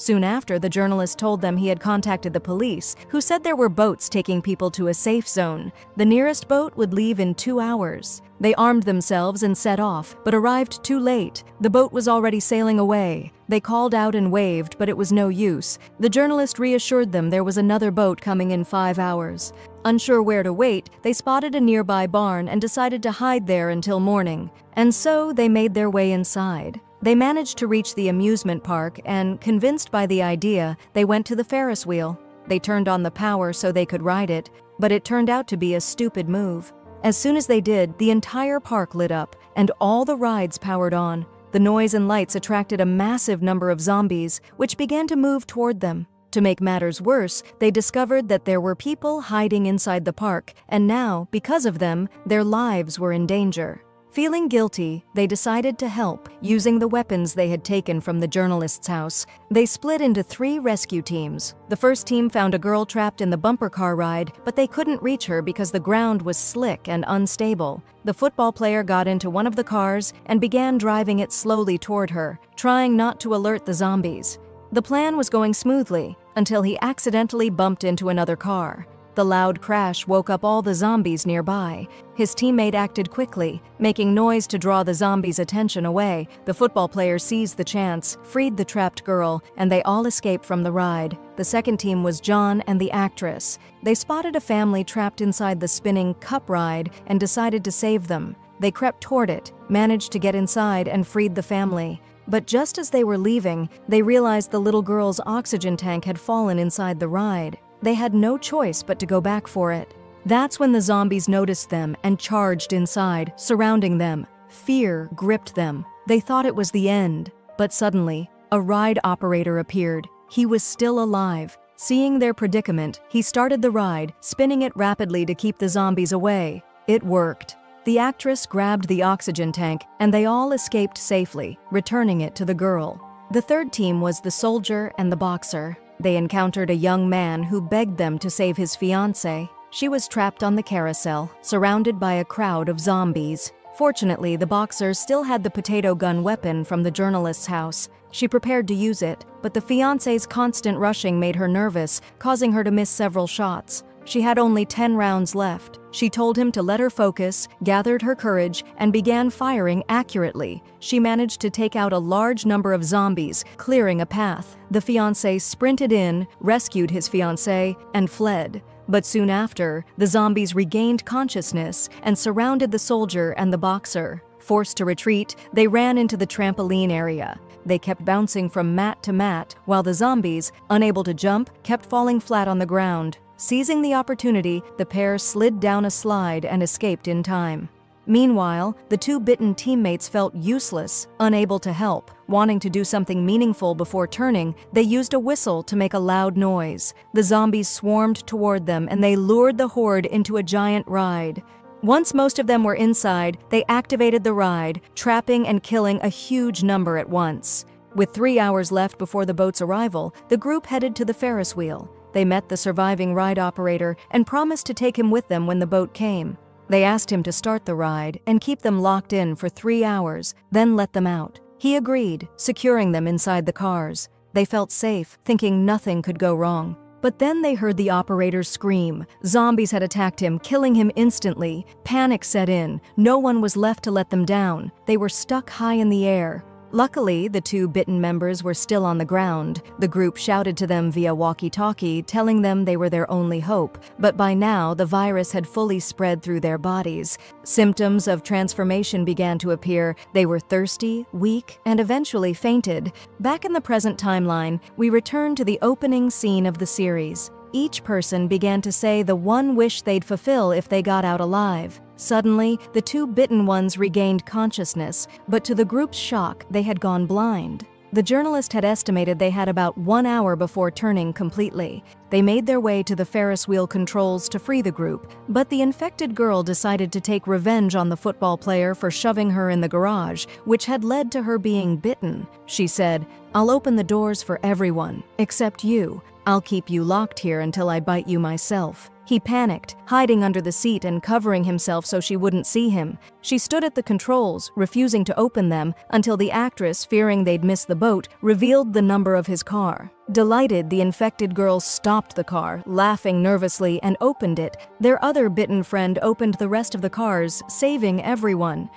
Soon after, the journalist told them he had contacted the police, who said there were boats taking people to a safe zone. The nearest boat would leave in 2 hours. They armed themselves and set off, but arrived too late. The boat was already sailing away. They called out and waved, but it was no use. The journalist reassured them there was another boat coming in 5 hours. Unsure where to wait, they spotted a nearby barn and decided to hide there until morning. And so they made their way inside. They managed to reach the amusement park and, convinced by the idea, they went to the Ferris wheel. They turned on the power so they could ride it, but it turned out to be a stupid move. As soon as they did, the entire park lit up, and all the rides powered on. The noise and lights attracted a massive number of zombies, which began to move toward them. To make matters worse, they discovered that there were people hiding inside the park, and now, because of them, their lives were in danger. Feeling guilty, they decided to help, using the weapons they had taken from the journalist's house. They split into 3 rescue teams. The first team found a girl trapped in the bumper car ride, but they couldn't reach her because the ground was slick and unstable. The football player got into one of the cars and began driving it slowly toward her, trying not to alert the zombies. The plan was going smoothly until he accidentally bumped into another car. The loud crash woke up all the zombies nearby. His teammate acted quickly, making noise to draw the zombies' attention away. The football player seized the chance, freed the trapped girl, and they all escaped from the ride. The second team was John and the actress. They spotted a family trapped inside the spinning cup ride and decided to save them. They crept toward it, managed to get inside, and freed the family. But just as they were leaving, they realized the little girl's oxygen tank had fallen inside the ride. They had no choice but to go back for it. That's when the zombies noticed them and charged inside, surrounding them. Fear gripped them. They thought it was the end. But suddenly, a ride operator appeared. He was still alive. Seeing their predicament, he started the ride, spinning it rapidly to keep the zombies away. It worked. The actress grabbed the oxygen tank, and they all escaped safely, returning it to the girl. The third team was the soldier and the boxer. They encountered a young man who begged them to save his fiancée. She was trapped on the carousel, surrounded by a crowd of zombies. Fortunately, the boxer still had the potato gun weapon from the journalist's house. She prepared to use it, but the fiancé's constant rushing made her nervous, causing her to miss several shots. She had only 10 rounds left. She told him to let her focus, gathered her courage, and began firing accurately. She managed to take out a large number of zombies, clearing a path. The fiancé sprinted in, rescued his fiancée, and fled. But soon after, the zombies regained consciousness and surrounded the soldier and the boxer. Forced to retreat, they ran into the trampoline area. They kept bouncing from mat to mat, while the zombies, unable to jump, kept falling flat on the ground. Seizing the opportunity, the pair slid down a slide and escaped in time. Meanwhile, the 2 bitten teammates felt useless, unable to help. Wanting to do something meaningful before turning, they used a whistle to make a loud noise. The zombies swarmed toward them, and they lured the horde into a giant ride. Once most of them were inside, they activated the ride, trapping and killing a huge number at once. With 3 hours left before the boat's arrival, the group headed to the Ferris wheel. They met the surviving ride operator and promised to take him with them when the boat came. They asked him to start the ride and keep them locked in for 3 hours, then let them out. He agreed, securing them inside the cars. They felt safe, thinking nothing could go wrong. But then they heard the operator scream. Zombies had attacked him, killing him instantly. Panic set in. No one was left to let them down. They were stuck high in the air. Luckily, the 2 bitten members were still on the ground. The group shouted to them via walkie-talkie, telling them they were their only hope. But by now, the virus had fully spread through their bodies. Symptoms of transformation began to appear. They were thirsty, weak, and eventually fainted. Back in the present timeline, we return to the opening scene of the series. Each person began to say the one wish they'd fulfill if they got out alive. Suddenly, the 2 bitten ones regained consciousness, but to the group's shock, they had gone blind. The journalist had estimated they had about 1 hour before turning completely. They made their way to the Ferris wheel controls to free the group, but the infected girl decided to take revenge on the football player for shoving her in the garage, which had led to her being bitten. She said, I'll open the doors for everyone, except you. I'll keep you locked here until I bite you myself." He panicked, hiding under the seat and covering himself so she wouldn't see him. She stood at the controls, refusing to open them, until the actress, fearing they'd miss the boat, revealed the number of his car. Delighted, the infected girls stopped the car, laughing nervously, and opened it. Their other bitten friend opened the rest of the cars, saving everyone.